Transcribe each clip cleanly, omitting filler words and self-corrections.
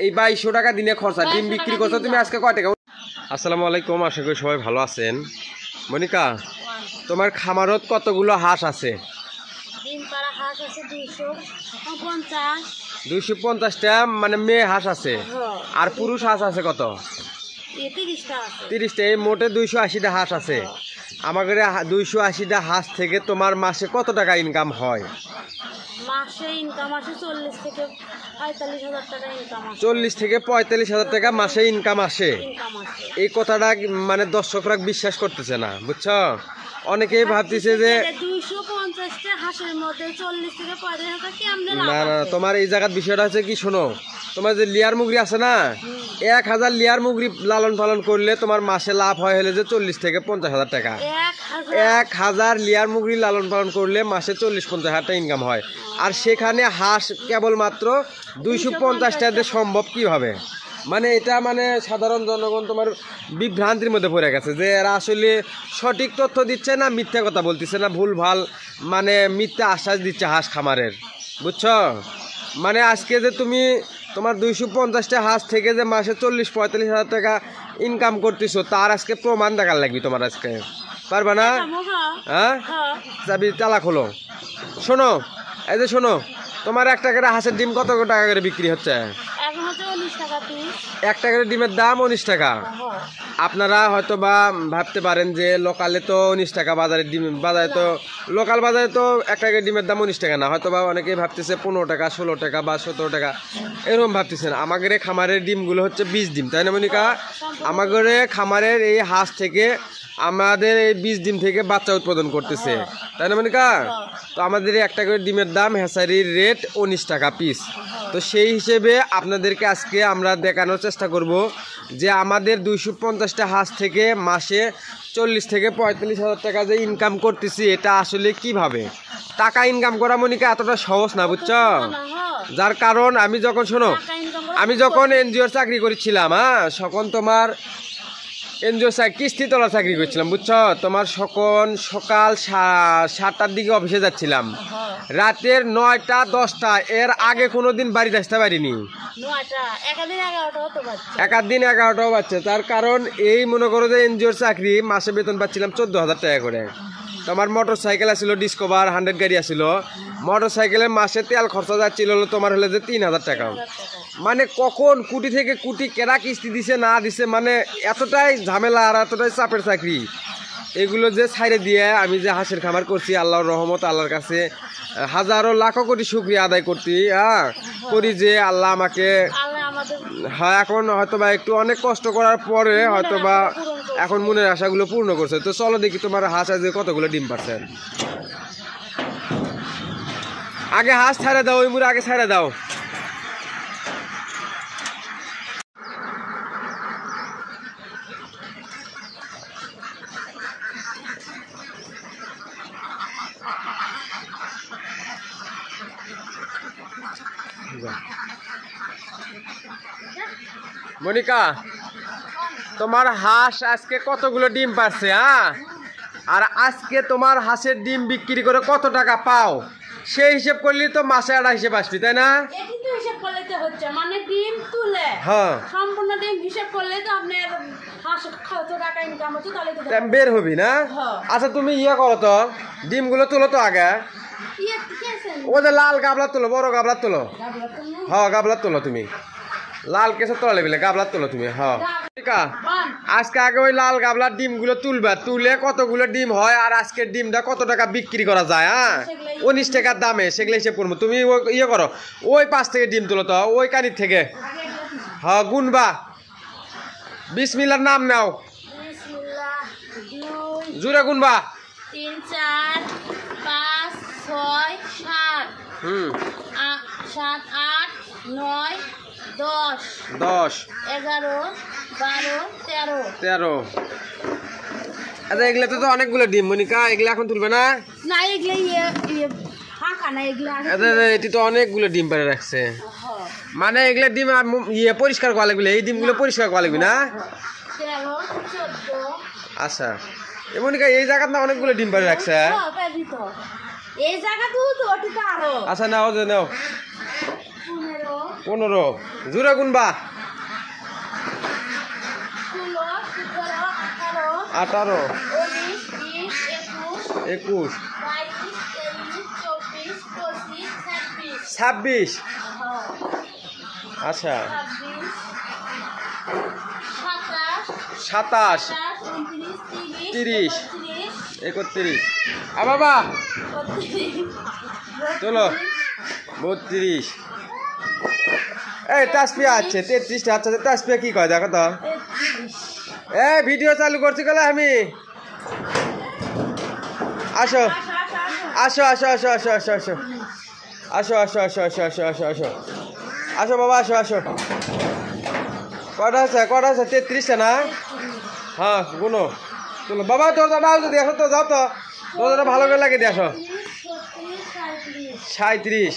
এই 2200 টাকা দিনে খরচা ডিম বিক্রি করছো তুমি আজকে কয় টাকা? আসসালামু আলাইকুম, আশা করি সবাই ভালো আছেন। মনিকা, তোমার খামারত কতগুলো হাঁস আছে? ডিম পাড়া হাঁস আছে 250। 250টা মানে মেয়ে হাঁস আছে। আর পুরুষ হাঁস আছে কত? 30টা আছে। 30টা, এই মোটে 280টা হাঁস আছে। আমাদের 280টা হাঁস থেকে তোমার মাসে কত টাকা ইনকাম হয়? মাসে ইনকাম আসে 40 থেকে 45,000 টাকা ইনকাম আসে। 40 থেকে 45,000 টাকা মাসে ইনকাম আসে। এই কথাটা মানে দর্শকরা বিশ্বাস করতেছে না, বুঝছো? অনেকেই ভাবতেছে যে 250টা হাঁসের মধ্যে 40 থেকে 45,000 টাকা কেমনে লাভ? না না, তোমার এই জায়গার বিষয়টা হচ্ছে কি, শোনো, তোমার যে লিয়ার মুগরি আছে না, 1000 লিয়ার মুগরি লালন পালন করলে তোমার মাসে লাভ হয় হলে যে 40 থেকে 50,000 টাকা। 1000 লিয়ার মুগরি লালন পালন করলে মাসে 40-50,000 টাকা ইনকাম হয়। আর সেখানে হাঁস কেবলমাত্র 250টা সম্ভব কিভাবে? মানে এটা মানে সাধারণ জনগণ তোমার বিভ্রান্তির মধ্যে পড়ে গেছে যে এরা আসলে সঠিক তথ্য দিচ্ছে না, মিথ্যা কথা বলতেছে না, ভুল ভাল মানে মিথ্যা আশ্বাস দিচ্ছে হাঁস খামারের, বুঝছো? মানে আজকে যে তুমি তোমার 250টা হাঁস থেকে যে মাসে 40-45,000 টাকা ইনকাম করতেছো, তার আজকে প্রমাণ দেখার লাগবে তোমার। আজকে পারবা না? হ্যাঁ, যাবি তালা খোলো। শোনো, এই যে শোনো, তোমার 1 টাকার হাঁসের ডিম কত টাকা করে বিক্রি হচ্ছে? 1 টাকার ডিমের দাম 19 টাকা। আপনারা হয়তো বা ভাবতে পারেন যে লোকালে তো 19 টাকা, বাজারে তো লোকাল বাজারে তো 1 টাকার ডিমের দাম 19 টাকা না, হয়তো বা অনেকেই ভাবতেছে 15 টাকা, 16 টাকা বা 17 টাকা এরকম ভাবতেছেন। আমাদের খামারের ডিমগুলো হচ্ছে 20 ডিম, তাই না মনিকা? আমাদের খামারের এই হাঁস থেকে আমাদের এই 20 ডিম থেকে বাচ্চা উৎপাদন করতেছে, তাই না মনিকা? তো আমাদের 1 টাকার ডিমের দাম হ্যাচারির রেট 19 টাকা পিস। তো সেই হিসেবে আপনাদেরকে আজকে আমরা দেখানোর চেষ্টা করব যে আমাদের 250টা হাঁস থেকে মাসে 40 থেকে 45,000 টাকা যে ইনকাম করতেছি, এটা আসলে কিভাবে টাকা ইনকাম করা মনিকা এতটা সহজ না, বুঝছো? যার কারণ আমি যখন এনজিওর চাকরি করেছিলাম, হ্যাঁ, তখন তোমার এনজিও কিস্তি তোলা চাকরি করছিলাম, বুঝছো? তোমার সকাল 7টার দিকে অফিসে যাচ্ছিলাম, রাতের 9টা 10টা, এর আগে কোনোদিন বাড়িতে আসতে পারিনি। একাদিন 11টাও বাচ্চা। তার কারণ এই মনে করো যে এনজিওর চাকরি মাসে বেতন পাচ্ছিলাম 14,000 টাকা করে। তোমার মোটর সাইকেল আসছিল ডিসকভার 100 গাড়ি আসছিল, মোটর সাইকেলের মাসে তেল খরচা যাচ্ছিল তোমার হলে যে 3,000 টাকা। মানে কখন কুটি থেকে কুটি কেরা কিস্তি দিছে না দিছে, মানে এতটাই ঝামেলা আর এতটাই চাপের চাকরি। এগুলো যে ছাইড়ে দিয়ে আমি যে হাঁসের খামার করছি, আল্লাহর রহমত, আল্লাহর কাছে হাজারো লাখো কোটি শুকরিয়া আদায় করি যে আল্লাহ আমাকে, হ্যাঁ, এখন হয়তোবা একটু অনেক কষ্ট করার পরে হয়তোবা এখন মনের আশাগুলো পূর্ণ করছে। তো চলো দেখি তোমার হাঁস আজকে কতগুলো ডিম পারছেন। আগে হাঁস ছাড়া দাও, ওই মুড়ে আগে ছাড়া দাও। মনিকা, তোমার হাঁস আজকে কতগুলো ডিম পারছে? হ্যাঁ, আর আজকে তোমার হাঁসের ডিম বিক্রি করে কত টাকা পাও সেই হিসেব করলে তো মাসে একটা হিসেব আসবি, তাই না? মানে ডিম তুলে সম্পূর্ণ ডিম হিসেব করলে তো আপনার কত টাকা ইনকাম হচ্ছে তাহলে বের হবি না? আচ্ছা তুমি করো তো, ডিমগুলো তুলো তো আগে। ও যে লাল গাবলা তোলো, বড় গাবলা তোলো। হ্যাঁ, গাবলা তোলো, তুমি লাল কেসে তোলা লেবিলে গাবলা তোলো তুমি। হ্যাঁ, আজকে আগে ওই লাল গাবলার ডিমগুলো তুলবা, তুলে কতগুলো ডিম হয় আর আজকের ডিমটা কত টাকা বিক্রি করা যায়, হ্যাঁ, 19 টাকার দামে, সেগুলো হিসেব করবো। তুমি করো, ওই 5 থেকে ডিম তুলো তো, ওই কানির থেকে। হ্যাঁ, গুনবা, বিসমিল্লাহর নাম নাও, জুড়ে গুনবা। 3 4 5 6 7 7 8 9 10 11 12 13। আচ্ছা, এগুলো তো অনেকগুলো ডিম মনিকা, এগুলো এখন তুলবে না? না, এগুলো ফাঁকা না, এগুলো এটি তো অনেকগুলো ডিম পারে রাখছে। মানে এগুলো ডিম পরিষ্কার করা লাগবে, এই ডিমগুলো পরিষ্কার করা লাগবে না? 13 14। আচ্ছা, মনিকা এই জায়গা না অনেকগুলো ডিম পারে রাখছে। এই জায়গা তো আরো। আচ্ছা, নাও যে নাও। 15 15 জোরে গুনবা 16, 17, 18, 18 19, 20, 21, 21 22, 23, 24, 25, 26 আচ্ছা 27 30 31 বাবা চলো 32 এই তাসপিয়া আছে 33টা আচ্ছা তাসপিয়া কি কয় দেখো তো ভিডিও চালু করছি গেলে আমি আসো আসো আসো আসো আসো আসো আসো আসো আসো আসো আসো আসো আসো আসো আসো বাবা আসো আসো কটা আছে 33টা না হ্যাঁ গুনো চলো বাবা তোর দাদা দেখো তো যাও তো তোর দাদা ভালো করে লাগে দেখো 37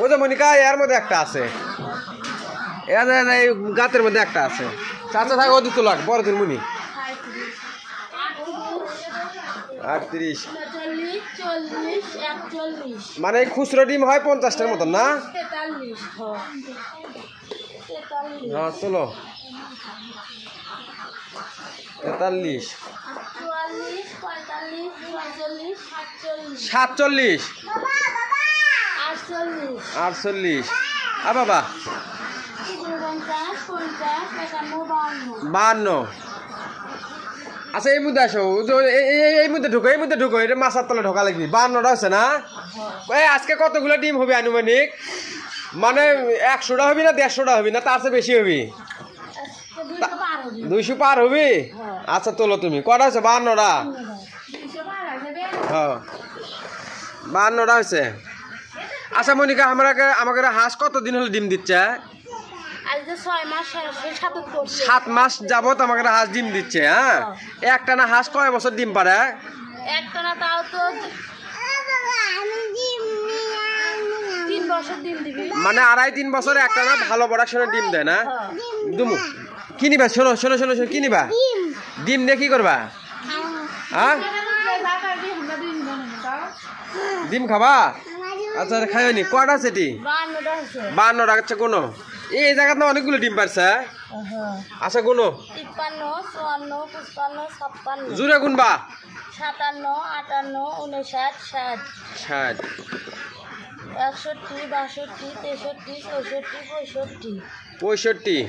ও যে মনিকা এর মধ্যে একটা আছে এই গাতের মধ্যে একটা আছে চাচা থাকে ওদিক তো লাগ বড় দিন মুনি 38 মানে খুচরো ডিম হয় 50টার মতন না হ্যাঁ চলো 43 47 48 বাবা 52 আচ্ছা এই মধ্যে আসো এই মধ্যে ঢুকো এটা মাছার তলে ঢোকা লাগবি 52টা আছে না আজকে কতগুলো ডিম হবে আনুমানিক মানে 100টা হবি না 150টা হবি না তার চেয়ে বেশি হবি 200 পার হবি আচ্ছা তোলো তুমি কটা আছে 52টা হ্যাঁ 52টা হয়েছে আচ্ছা মনিকা আমাকে হাঁস কতদিন হলে ডিম দিচ্ছে 7 মাস যাবত আমাকে হাঁস ডিম দিচ্ছে হ্যাঁ একটা না হাঁস কয় বছর ডিম পারে একটা না তাও তো 3 বছর ডিম দিবি মানে 2.5-3 বছরে একটা না ভালো প্রোডাকশনের ডিম দেয় না দুমু কি নিবা শোনো কি নিবা ডিম দিয়ে কি করবা হ্যাঁ ডিম খাবা আচ্ছা খাইনি কয়টা আছে এটি 52টা আচ্ছা কোনো এই জায়গাতে না অনেকগুলো ডিম পারছে আচ্ছা কোনো 53, 54, 55, 56, জোরে গুনবা 57, 58, 59, 60, 61, 62, 63, 64, 65, 63,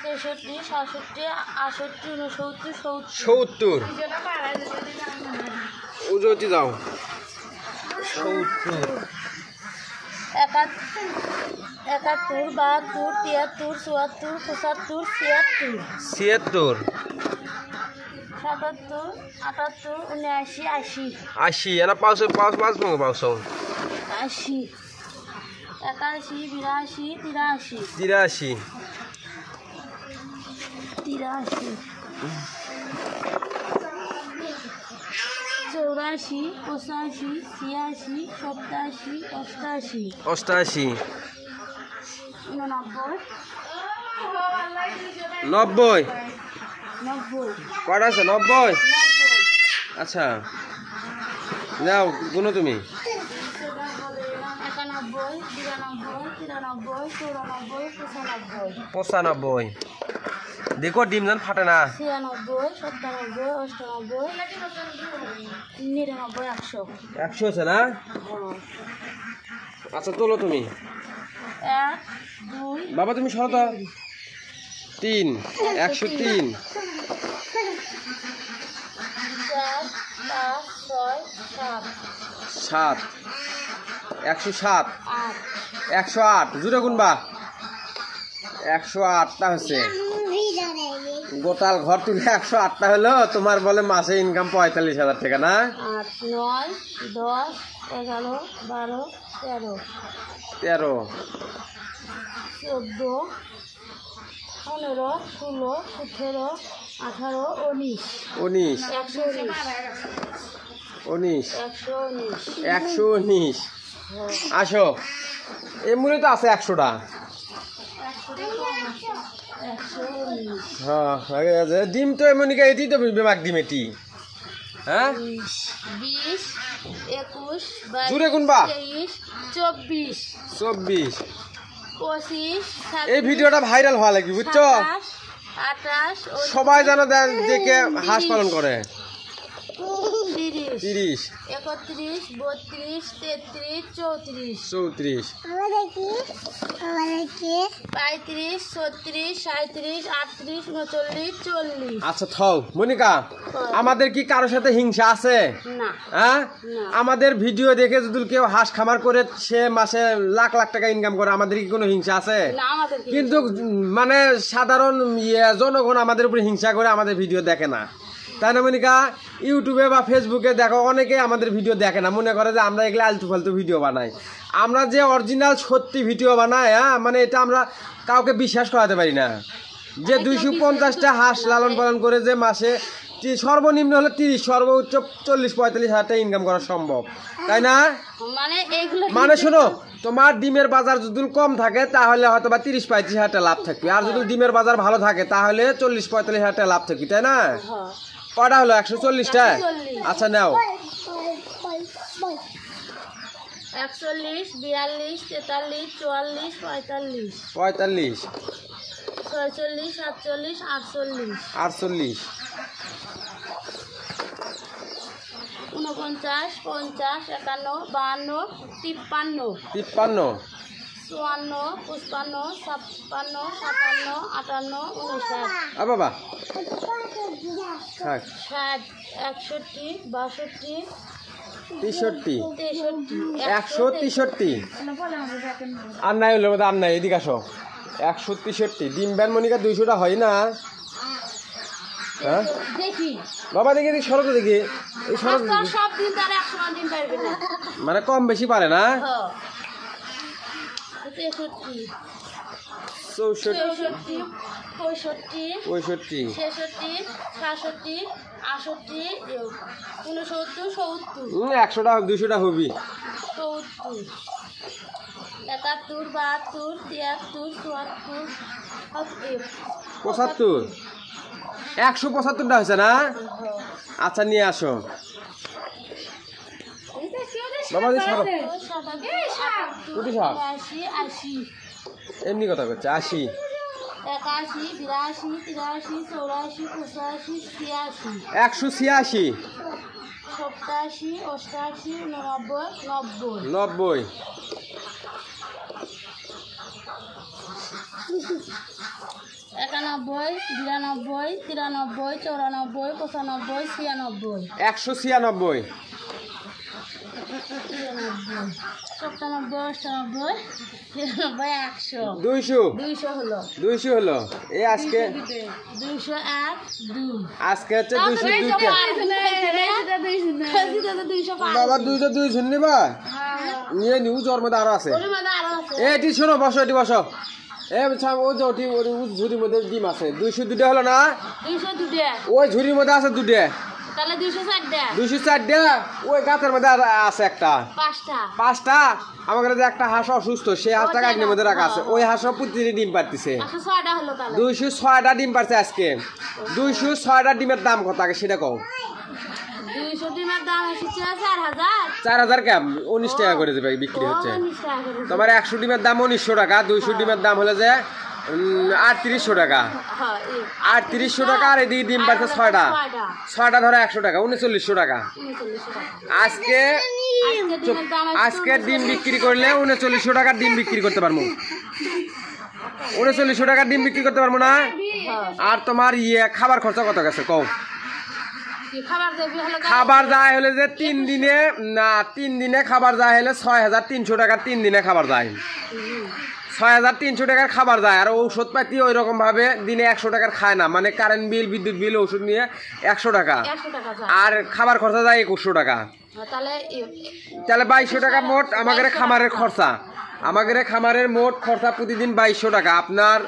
67, 68, 69, 70 উজতি যাও 70 71, 72, 73, 74, 75, 76, 76 77, 78, 79, 80, 80 এনা পাঁচ ভাঙো পাঁচশো 80, 81, 82, 83 84, 85, 86, 87, 88 89, 90 কটা আছে 90 আচ্ছা যাও গুনো তুমি 91, 92, 93, 94, 95, 95 দেখো ডিম যেন ফাটে না 96, 97, 98, 99, 100 100 আছে না আচ্ছা তোলো তুমি 1, 2, বাবা তুমি সরো তো 3 103 4, 5, 6, 7, 7 107 8, 108 জোরে গুনবা 108টা হচ্ছে গোটাল ঘর তুলে 108টা হলো তোমার বলে মাসে ইনকাম 45,000 টাকা না 8, 9, 10, 11, 12, 13, 13 14, 15, 16, 17, 18, 19, 19 19 119 আসো এই মূলে তো আছে 100টা হ্যাঁ আগে আছে ডিম তো এমনি এটি তো বিভাগ ডিম এটি হ্যাঁ 20, 21 জোরে গুনবা 23 24 24 25 এই ভিডিওটা ভাইরাল হওয়া লাগবে বুঝছো 28 সবাই জানো যে কে হাঁস পালন করে 30 30 31 32 33 34 34 35 36 37 38 39 40 আচ্ছা থাও মনিকা আমাদের কি কারোর সাথে হিংসা আছে না হ্যাঁ আমাদের ভিডিও দেখে যদি কেউ হাঁস খামার করে সে মাসে লাখ লাখ টাকা ইনকাম করে আমাদের কি কোনো হিংসা আছে না আমাদের কিন্তু মানে সাধারণ জনগণ আমাদের উপরে হিংসা করে আমাদের ভিডিও দেখে না তাই না মনিকা ইউটিউবে বা ফেসবুকে দেখো অনেকে আমাদের ভিডিও দেখে না মনে করে যে আমরা এগুলো আলতু ফালতু ভিডিও বানাই আমরা যে অরিজিনাল সত্যি ভিডিও বানাই হ্যাঁ মানে এটা আমরা কাউকে বিশ্বাস করাতে পারি না যে 250টা হাঁস লালন পালন করে যে মাসে সর্বনিম্ন হলে 30 সর্বোচ্চ 40-45 হাজার টাকা ইনকাম করা সম্ভব তাই না মানে এইগুলো মানে শোনো তোমার ডিমের বাজার যদি কম থাকে তাহলে হয়তো বা 30-35 হাজার টাকা লাভ থাকবে আর যদি ডিমের বাজার ভালো থাকে তাহলে 40-45 হাজার টাকা লাভ থাকবে তাই না কটা হলো 140টা আচ্ছা নাও 41 42 43 44 45 45 46 47 48 48 49 50 51 52 53 53 54 55 56 57 58 59 আ বাবা থাক 60 61 62 63 63 163 আর নাই হলো আর নাই এদিকে আসো 163 ডিম ব্যান মনিকা 200টা হয় না হ্যাঁ দেখি বাবা দেখি দেখি সরো তো দেখি এই সরো আজকাল সব দিন তারা 100 দিন পারবে না মানে কম বেশি পারে না হ্যাঁ 63 64 64 65 65 66 67 68 69 70 100টা 200টা হবি 70 71 72 73 74 75 175টা হয়েছে না আচ্ছা নিয়ে আসো বাবা দি সরো কুটি সাপ 80 এমনি কথা করছে 80 81 82 83 84 85 86 186 87 88 90 90 90 91 92 93 94 95 96 196 97 98 99 200 200 হলো 200 হলো এই আজকে 201 2 আজকে হচ্ছে 202টা বাবা 200 নিবা নিয়ে নিউ জন্মতে আরো আছে এটি শোনো বসো এটি বসো এ ও যে ওটি ঝুড়ির মধ্যে ডিম আছে 202টা হলো না 202 ওই ঝুড়ির মধ্যে আছে 2টা তাহলে 204 204টা ওই গাছের মধ্যে আছে একটা 5টা আমার কাছে একটা হাঁস অসুস্থ সেই হাঁসটা গাছের মধ্যে রাখা আছে ওই হাঁস প্রতিদিন ডিম পারতেছে 106টা হলো তাহলে 206টা ডিম পারছে আজকে 206টা ডিমের দাম কত আগে সেটা কও 200 ডিমের দাম এসেছে 4000 4000 কেম 19 টাকা করে দেবে বিক্রি হচ্ছে তোমার 100 ডিমের দাম 1900 টাকা 200 ডিমের দাম হলো যে 3800 টাকা 3800 টাকা আর এদিকে ডিম পাচ্ছে 6টা ধরো 100 টাকা 3900 টাকা আজকে ডিম বিক্রি করলে 3900 টাকার ডিম বিক্রি করতে পারবো 3900 টাকার ডিম বিক্রি করতে পারবো না আর তোমার খাবার খরচা কত গেছে কও খাবার যায় হলে যে 3 দিনে খাবার যায় হলে 6300 টাকার 3 দিনে খাবার যায় 6300 টাকার খাবার যায় আর ঔষধ পাতি ওই রকম ভাবে দিনে 100 টাকার খায় না মানে কারেন্ট বিল বিদ্যুৎ বিল ওষুধ নিয়ে 100 টাকা আর খাবার খরচা যায় 2100 টাকা তাহলে 2200 টাকা মোট আমাদের খামারের খরচা খামারের মোট খরচা প্রতিদিন 2200 টাকা আপনার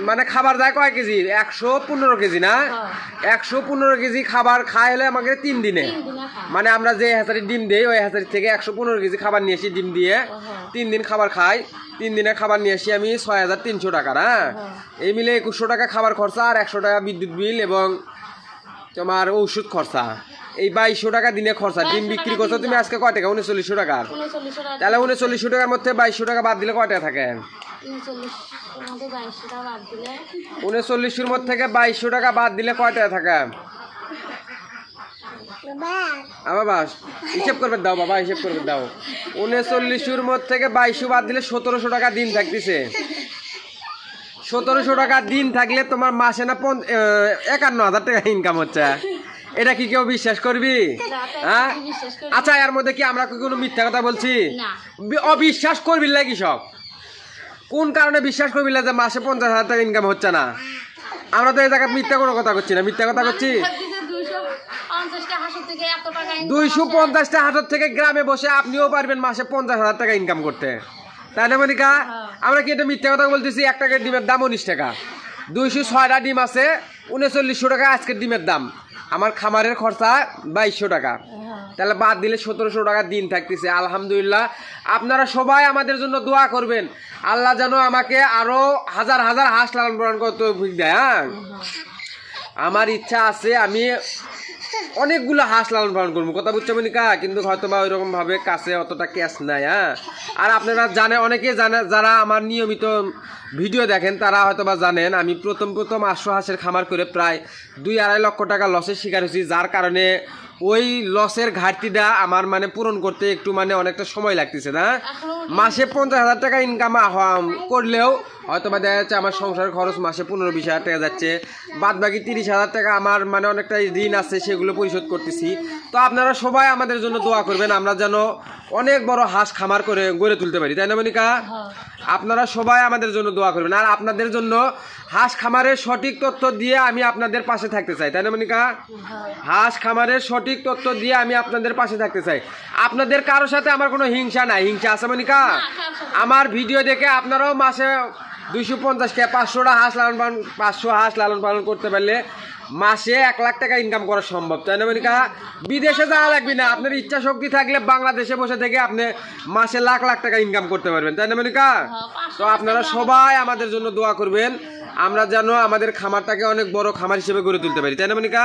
মানে খাবার যায় কয় কেজি 115 কেজি না 115 কেজি খাবার খাই হলে আমাকে 3 দিনে মানে আমরা যে হ্যাচারি ডিম দেই ওই হ্যাচারি থেকে 115 কেজি খাবার নিয়ে আসি ডিম দিয়ে 3 দিন খাবার খাই 3 দিনের খাবার নিয়ে আসি আমি 6300 টাকা না এই মিলে 2100 টাকা খাবার খরচা আর 100 টাকা বিদ্যুৎ বিল এবং তোমার ঔষধ খরচা এই 2200 টাকা দিনে খরচা, ডিম 2200 বিক্রি টাকা করছো দিন তুমি দাম। আজকে কয় টাকা? 3900 টাকা। 3900 টাকা। তাহলে 3900 টাকার মধ্যে 2200 টাকা বাদ দিলে কয় টাকা থাকে? 39 মধ্যে 2200 টাকা বাদ দিলে 3900 মধ্যে থেকে 2200 টাকা বাদ দিলে কয় টাকা থাকে? বাবা হিসেব করবে দাও, বাবা হিসেব করবে দাও। 3900 মধ্যে থেকে 2200 বাদ দিলে 1700 টাকা দিন থাকতেছে। 1700 টাকা দিন থাকলে তোমার মাসে না 51,000 টাকা ইনকাম হচ্ছে। এটা কি কেউ বিশ্বাস করবি? হ্যাঁ, বিশ্বাস করি আচ্ছা এর মধ্যে কি আমরা কি কোনো মিথ্যা কথা বলছি? না। অবিশ্বাস করবি না কৃষক, কোন কারণে বিশ্বাস করবি না যে মাসে 50,000 টাকা ইনকাম হচ্ছে না? আমরা তো এই জায়গায় মিথ্যা কোনো কথা করছি না, মিথ্যা কথা করছি। 250টা হাঁস থেকে এত টাকা 250টা হাজার থেকে গ্রামে বসে আপনিও পারবেন মাসে 50,000 টাকা ইনকাম করতে, তাই না মনিকা? আমরা কি এটা মিথ্যা কথা বলতেছি? এক টাকার ডিমের দাম 19 টাকা, 206টা ডিম আছে, 3900 টাকা আজকের ডিমের দাম। আমার খামারের খরচা 2200 টাকা, তাহলে বাদ দিলে 1700 টাকা দিন থাকতেছে। আলহামদুলিল্লাহ, আপনারা সবাই আমাদের জন্য দোয়া করবেন, আল্লাহ যেন আমাকে আরো হাজার হাজার হাঁস লালন পালন করতে দেয়। হ্যাঁ, আমার ইচ্ছা আছে আমি অনেকগুলো হাঁস লালন পালন করবো, কথা বুঝছো মনিকা? কিন্তু হয়তো বা ওইরকম ভাবে কাছে অতটা ক্যাশ নাই। হ্যাঁ, আর আপনারা জানে, অনেকে জানে, যারা আমার নিয়মিত ভিডিও দেখেন তারা হয়তো বা জানেন আমি প্রথম 800 হাঁসের খামার করে প্রায় 2-2.5 লক্ষ টাকা লসের শিকার হয়েছি, যার কারণে ওই লসের ঘাটতিটা আমার মানে পূরণ করতে একটু মানে অনেকটা সময় লাগতেছে না। মাসে 50,000 টাকা ইনকাম করলেও হয়তো বা দেখা যাচ্ছে আমার সংসার খরচ মাসে 15-20 হাজার টাকা যাচ্ছে, বাদ বাকি 30,000 টাকা আমার মানে অনেকটা ঋণ আছে, সেগুলো পরিশোধ করতেছি। তো আপনারা সবাই আমাদের জন্য দোয়া করবেন, আমরা যেন অনেক বড় হাঁস খামার করে গড়ে তুলতে পারি, তাই না মনিকা? আপনারা সবাই আমাদের জন্য দোয়া করবেন, আর আপনাদের জন্য হাঁস খামারের সঠিক তথ্য দিয়ে আমি আপনাদের পাশে থাকতে চাই, তাই না মনিকা? হাঁস খামারের সঠিক তথ্য দিয়ে আমি আপনাদের পাশে থাকতে চাই। আপনাদের কারোর সাথে আমার কোনো হিংসা নাই। হিংসা আছে মনিকা? আমার ভিডিও দেখে আপনারাও মাসে 250 500 হাঁস লালন পালন করতে পারলে মাসে 1 লাখ টাকা ইনকাম করা সম্ভব, তাই না মনিকা? বিদেশে যাওয়া লাগবে না, আপনার ইচ্ছা শক্তি থাকলে বাংলাদেশে বসে থেকে আপনি মাসে লাখ লাখ টাকা ইনকাম করতে পারবেন, তাই না মনিকা? তো আপনারা সবাই আমাদের জন্য দোয়া করবেন, আমরা যেন আমাদের খামারটাকে অনেক বড় খামার হিসেবে গড়ে তুলতে পারি, তাই না মনিকা?